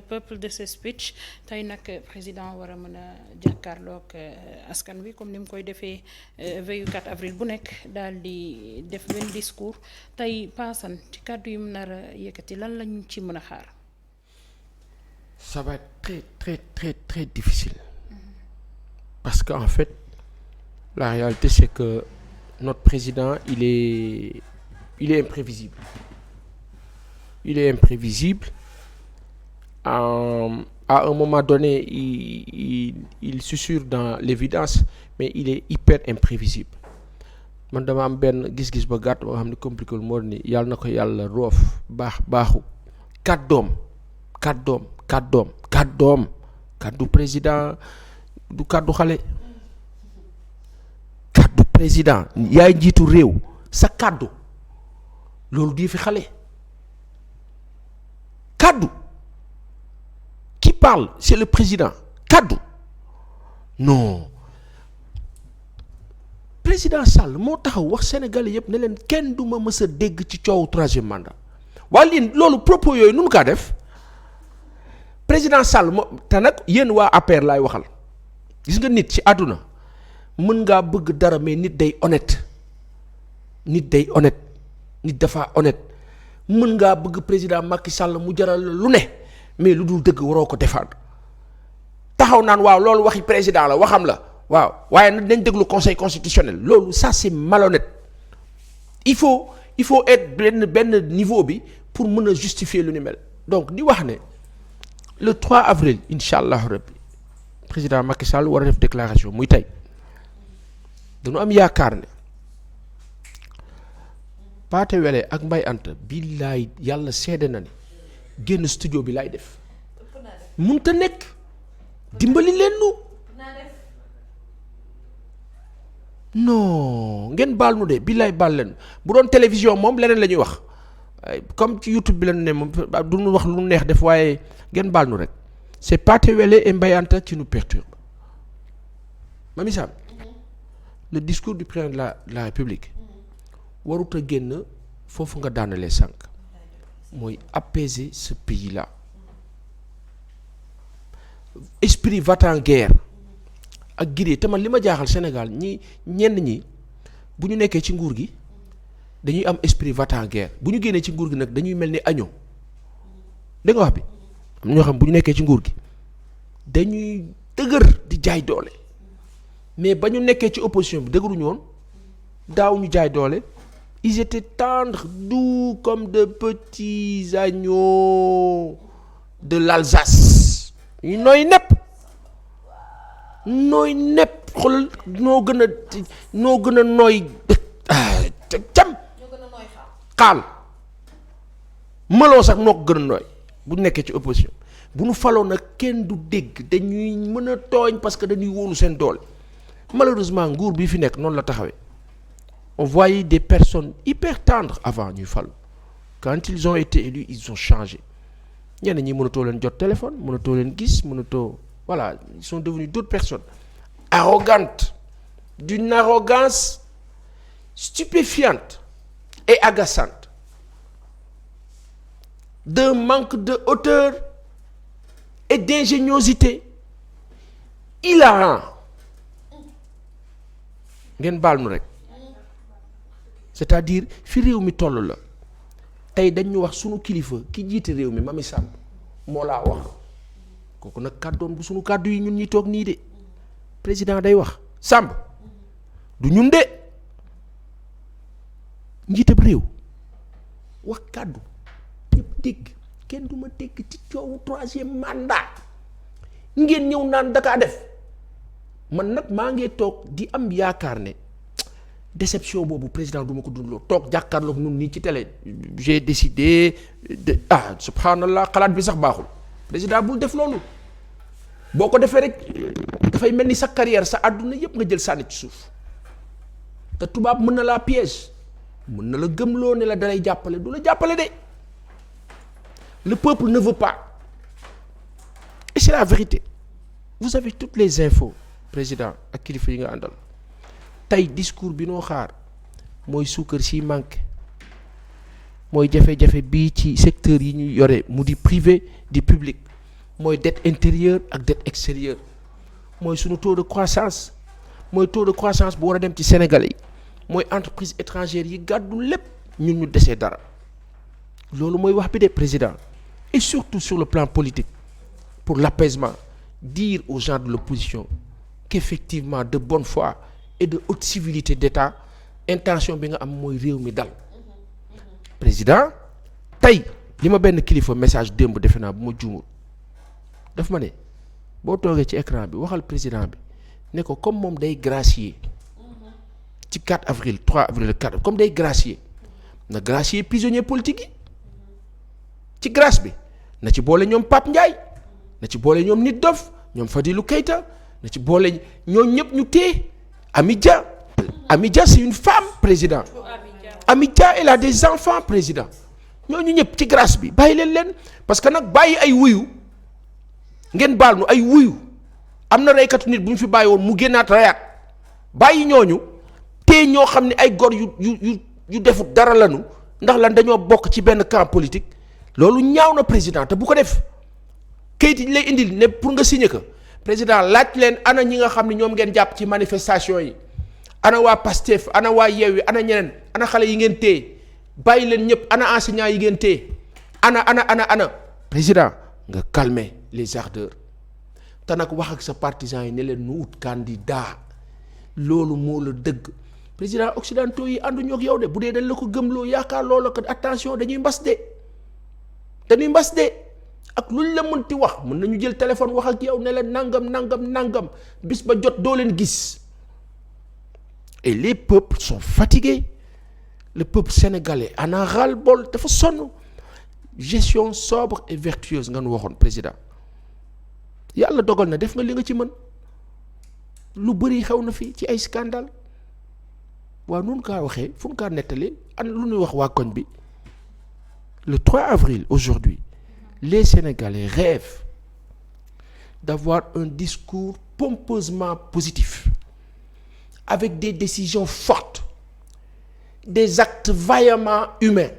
peuple de ce speech tey nag président war a mën a jàkkaarloog askan wi comme ni mu koy defee veillu 4 avril bu nekk daal di def benn discours tey paasan ci kàddu yi mu nar a yëkkati lan lañu ci mën a xaar. Ça va être très très très très difficile parce que en fait la réalité c'est que notre président il est imprévisible. Il est imprévisible. À un moment donné, il susurre dans l'évidence, mais il est hyper imprévisible. Man dama am benn gis-gis ba gàtt ba nga xam ne compliqué wul moo ni yàlla na ko yàlla roof baaxu kàddu président du kàddu xale. Kàddu président yaay njiitu réew sa kàddu loolu di fi xale. Kaddu qui parle c'est le président kaddu non président Sall moo taxaw wax Sénégalais yëpp ne leen kenn du ma mës a dégg ci coowu troisième mandat waaye lii loolu propos yooyu nu mu kaa def président Sall moo te nag yéen waa APR laay waxal gis nga nit ci àdduna mën ngaa bëgg dara mais nit dafa honnête. Mën ngaa bëgg président Macky Sall mu jaral lu ne mais lu dul dëgg waroo ko défendre taxaw naan waaw loolu waxi président la waxam la waaw waaye nag nañ déglu conseil constitutionnel loolu ça c'est malhonnête il faut être benn niveau bi pour mën a justifier lu ni mel donc di wax ne le 3 avril incha allah rabbi président Macky Sall war a def déclaration muy tey dañu am yaakaar ne. Paate Wele ak Mbay Anta billaay yàlla seede na ni génn studio bi laay def munta nekk dimbali leen nu non ngeen baal nu de billaay baal leen bu doon télévision moom leneen la ñuy wax comme ci YouTube bi la ne moom du ñu wax lu neex def waaye ngeen baal nu rek c'est Paate Wele et Mbay Anta qui nous perturbe Mamy Sam le discours du président de la République warut a génn foofu nga daanalee sànq mooy apaiser ce pays là esprit va-t-en-guerre ak guerre te man li ma jaaxal Sénégal ñenn ñi bu ñu nekkee ci nguur gi dañuy am esprit va-t-en-guerre bu ñu génnee ci nguur gi nag dañuy mel ni agneau dégg nga wax bi am ñoo xam bu ñu nekkee ci nguur gi dañuy dëgër di jaay doole mais ba ñu nekkee ci opposition bi dëgëruñu woon daaw ñu jaay doole. Ils étaient tendres, doux comme de petits agneaux de l'Alsace. ñu nooy nepp xool noo gën a nooy cam xaal mëloo sax noo ko gën a nooy bu nekkee ci opposition bu nu faloo nag kenn du dégg dañuy mën a tooñ parce que dañuy wóolu seen doole malheureusement nguur bi fi nekk noonu la taxawee. On voyait des personnes hyper tendres avant ñuy falu quand ils ont été élus ils ont changé ñenn ñi mënatoo leen jot téléphone mënatoo leen gis voilà ils sont devenus d'autres personnes arrogantes d'une arrogance stupéfiante et agaçante d'un manque de hauteur et d'ingéniosité hilarant ngeen baal nu rek. C'est-à-dire fi réew mi toll la tey dañu wax sunu kilifa ki jiite réew mi Mamy Samb moo laa wax kooku nag kàddoom bu sunu kàddu yi ñun ñi toog nii de président day wax Samb du ñun de njiitab réew wax kàddu ñëpp dégg kenn du ma dégg ci coowu troisième mandat ngeen ñëw naan dakaa def man nag maa ngi toog di am yaakaar ne. Déception boobu président du ma ko dundloo toog jàkkaarloog nun nii ci télé j'ai décidé de subhanallah xalaat bi sax baaxul président bul def loolu boo ko defee rek dafay mel ni sa carrière sa àdduna yépp nga jël sànni ci suuf te tubaab mën na laa piège mën na la gëmloo ne la dalay jàppale du la jàppale de le peuple ne veut pas et c'est la vérité vous avez toutes les infos président ak kilifa yi nga àndal tey discours bi noo xaar mooy suukar si manqué mooy jafe-jafe bii ci secteur yi ñu yore mu di privé di public mooy dette intérieure ak dette extérieure mooy sunu taux de croissance mooy taux de croissance bu war a dem ci Sénégalais yi mooy entreprise étrangère yi gàddu lépp ñun ñu desee dara loolu mooy wax bi de président et surtout sur le plan politique pour l'apaisement dire aux gens de l'opposition qu'effectivement de bonne foi et de haute civilité d'État intention bi nga am mooy réew mi dal président tey li ma benn kilifa message démb defe naa bu ma juumul daf ma ne boo toogee ci écran bi waxal président bi ne ko comme moom day gracier ci 4 avril 3 avril 4 comme day gracier na gracier prisonnier politique yi ci grâce bi na ci boole ñoom Pape Ndiaye na ci boole ñoom Nit Dof ñoom Fadilou Keita na ci boole ñoom ñëpp ñu téye Amy Dia c'est une femme président Amy Dia elle a des enfants président ñooñu ñëpp ci grâce bi bàyyi leen parce que nag bàyyi ay wuyu ngeen baal nu ay wuyu am na reykatu nit bu ñu fi bàyyi woon mu génnaat reyaat bàyyi ñooñu te ñoo xam ne ay gor yu defut dara lanu ndax lan dañoo bokk ci benn camp politique loolu ñaaw na président te bu ko def kayit yi lay indil ne pour nga signer ko président laaj leen ana ñi nga xam ne ñoom ngeen jàpp ci manifestation yi ana waa Pastef ana waa Yewwi ana ñeneen ana xale yi ngeen téye bàyyi leen ñëpp ana enseignants yi ngeen téye ana président nga calmer les ardeurs te nag wax ak sa partisans yi ne leen nu ut candidat loolu moo la dëgg président occidentaux yi ànduñu ak yow de bu dee dañ la ko gëmloo yaakaar loola ko attention dañuy mbas de ak luñ la mënti wax mën nañu jël téléphone wax ak yow ne la nangam bis ba jot doo leen gis et les peuples sont fatigués le peuple sénégalais en a ras-le-bol dafa sonn gestion sobre et vertueuse nga nu waxoon président yàlla dogal na def nga li nga ci mën lu bëri xew na fi ci ay scandale waaw nun kaa waxee fu nu kaa nettali lu ñuy wax waa koñ bi le 3 avril aujourd'hui les Sénégalais rêvent d'avoir un discours pompeusement positif avec des décisions fortes des actes vaillamment humains.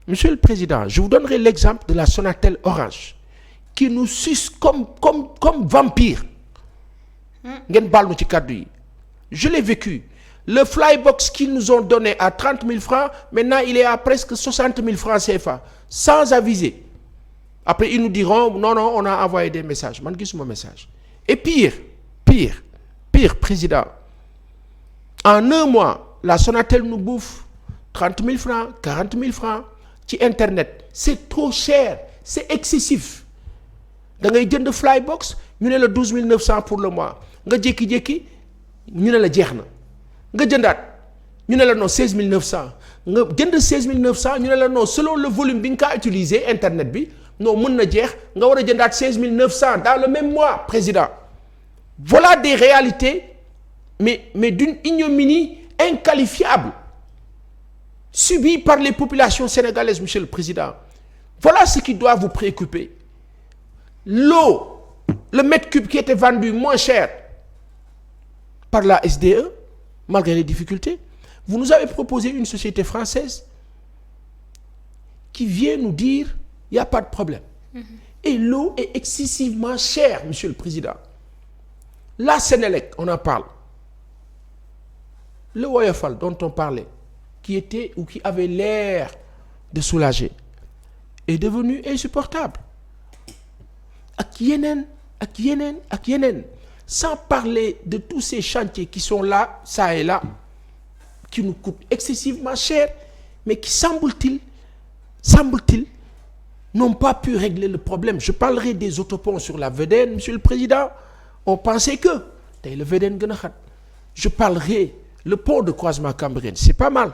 Monsieur le Président, je vous donnerai l'exemple de la Sonatel Orange qui nous suce comme vampire. ngeen baal nu ci kàddu yi je l'ai vécu le flybox qu'ils nous ont donné à 30 000 francs maintenant il est à presque 60 000 francs CFA sans aviser après ils nous diront non on a envoyé des messages man gisuma message et pire président en un mois la Sonatel nous bouffe 30 000 francs 40 000 francs ci internet c'est trop cher c'est excessif da ngay jënd flybox ñu ne la 12 900 pour le mois nga jékki-jékki ñu ne la jeex na nga jëndaat ñu ne la non 16 900 nga jënd 16 900 ñu ne la non selon le volume bi nga kaa utiliser internet bi non mën na jeex nga war a jëndaat 16 900 dans le même mois président voilà des réalités mais d'une ignominie inqualifiable subies par les populations sénégalaises monsieur le président voilà ce qui doit vous préoccuper l'eau le mètre cube qui était vendu moins cher par la SDE malgré les difficultés vous nous avez proposé une société française qui vient nous dire il y a pas de problème et l'eau est excessivement chère monsieur le président la Sénélec on en parle le Woyofal dont on parlait qui était ou qui avait l'air de soulager est devenu insupportable ak yeneen sans parler de tous ces chantiers qui sont là ça et là qui nous coûtent excessivement cher mais qui semble-t-il n'ont pas pu régler le problème je parlerai des autoponts sur la VDN monsieur le président on pensait que tey le VDN gën a xat je parlerai le pont de croisement Cambérène c'est pas mal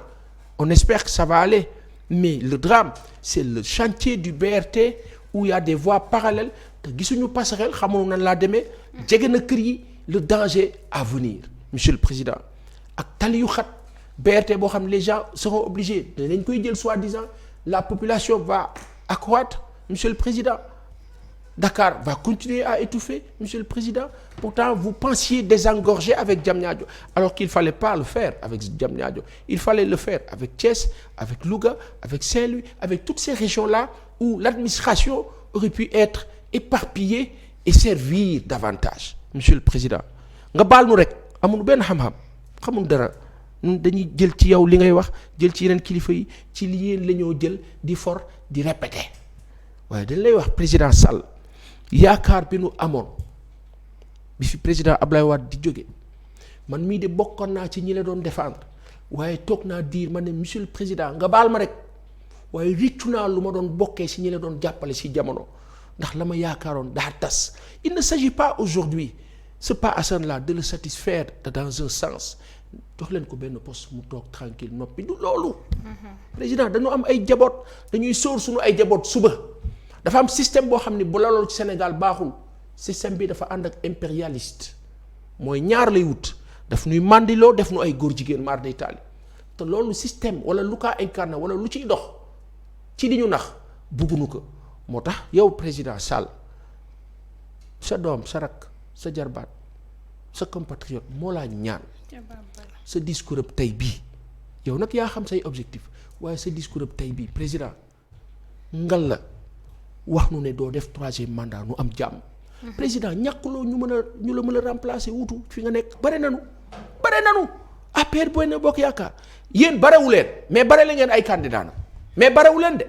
on espère que ça va aller mais le drame c'est le chantier du BRT où il y a des voies parallèles te gisuñu passerelle xamoon nan laa demee jege na kër yi le danger à venir monsieur le président ak tali yu xat BRT boo xam ne les gens seront obligés danañ koy jël soi-disant la population va accroître monsieur le président Dakar va continuer à étouffer monsieur le président pourtant vous pensiez désengorger avec Diamniadio alors qu'il fallait pas le faire avec Diamniadio il fallait le faire avec Thiès avec Louga avec Saint-Louis avec toutes ces régions-là où l'administration aurait pu être éparpillé et servir davantage monsieur le président nga baal nu rek amul benn xam-xam xamul dara dañuy jël ci yow li ngay wax jël ci yeneen kilifa yi ci li yéen la ñoo jël di for di répéter waaye dañ lay wax président Sall yaakaar bi nu amoon bi fi président Ablaye Wade di jóge man mii de bokkoon naa ci ñi la doon défendre waaye toog naa diir ma ne monsieur le président nga baal ma rek waaye riccu naa lu ma doon bokkee si ñi la doon jàppale si jamono ndax la ma yaakaaroon daa tas il ne s'agit pas aujourd'hui ce pas Assane là de le satisfaire dans un sens jox leen ko benn poste mu toog tranquille noppi du loolu président dañu am ay jaboot dañuy sóor suñu ay jaboot suba dafa am système boo xam ne bu la loolu ci Sénégal baaxul système bi dafa ànd ak impérialiste mooy ñaar lay wut daf nuy mandiloo def nu ay góor jigéen maar day taali te loolu système wala lu kaa incarné wala lu ciy dox ci di ñu nax buggunu ko moo tax yow président Sall sa doom sa rakk sa jarbaat sa compatriote moo laa ñaan sa discours ab tey bii yow nag yaa xam say objectif waaye sa discours ab tey bii président ngal la wax nu ne doo def troisième mandat nu am jàmm président ñàkkuloo ñu la mën a remplacer wutu fi nga nekk bare nanu APR Benno Bokk Yaakaar yéen barewu leen mais bare la ngeen ay candidat na mais barewu leen de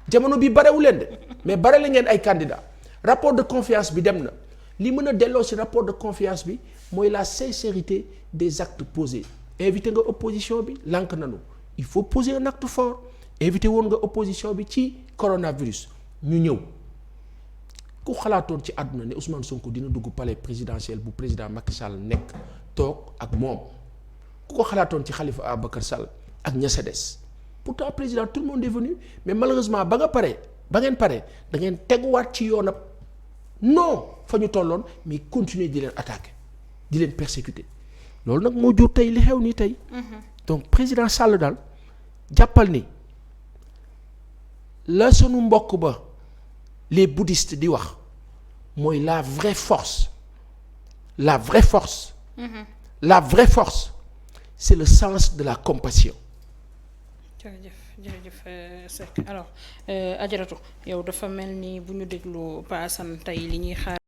jamono bi barewu leen de mais bare la ngeen ay candidat rapport de confiance bi dem na li mën a delloo ci rapport de confiance bi mooy la sincérité des actes posés invité nga opposition bi lànk nanu il faut poser un acte fort invité woon nga opposition bi ci coronavirus ñu ñëw ku xalaatoon ci àdduna ne Ousmane Sonko dina dugg palais présidentiel bu président Macky Sall nekk toog ak moom ku ko xalaatoon ci Khalifa Ababacar Sall ak ña sa des pourtant président tout le monde est venu mais malheureusement ba ngeen pare da ngeen teguwaat ci yoonam non fa ñu tolloon mais continuer di leen attaquer di leen persécuter loolu nag moo jur tey li xew nii tey. donc président Sall daal jàppal ni la sunu mbokk ba les bouddhistes di wax mooy la vraie force c'est le sens de la compassion. jërëjëf Seck alors Adjaratou yow dafa mel ni bu ñu déglu Pa Assane tey li ñuy xaar